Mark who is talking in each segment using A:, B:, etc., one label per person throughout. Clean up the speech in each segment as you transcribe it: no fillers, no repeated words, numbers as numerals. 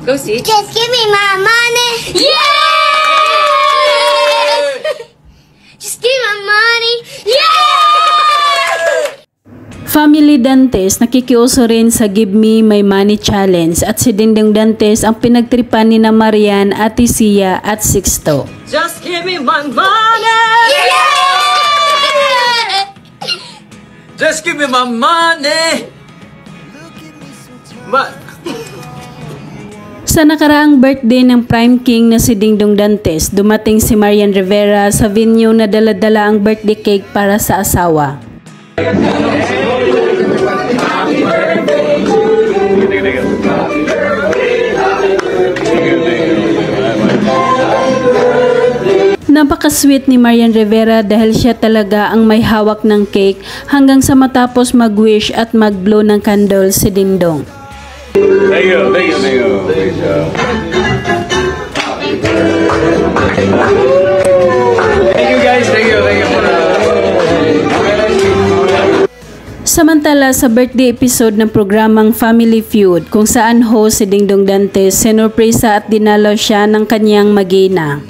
A: Go see.
B: Just give me my money.
A: Yeah!
B: Just give me my money.
C: Family Dantes nakikiuso rin sa Give Me My Money Challenge at si Dingdong Dantes ang pinagtripan ni na Marian, Ate Sia at Sixto.
A: Just give me my money.
D: Just give me my money.
C: Sa nakaraang birthday ng Prime King na si Dingdong Dantes, dumating si Marian Rivera sa venue na dala-dala ang birthday cake para sa asawa. Napaka-sweet ni Marian Rivera dahil siya talaga ang may hawak ng cake hanggang sa matapos mag-wish at mag-blow ng candle si Dingdong.
E: Thank you. Thank you guys, thank you.
C: Samantala sa birthday episode ng programang Family Feud kung saan host si Dingdong Dantes, sinurpresa at dinalaw siya ng kanyang mag-ina.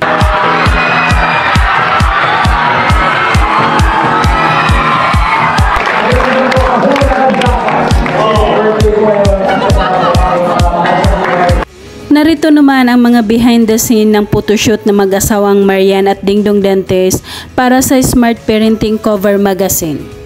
C: Narito naman ang mga behind the scene ng photoshoot ng mag-asawang Marian at Dingdong Dantes para sa Smart Parenting Cover Magazine.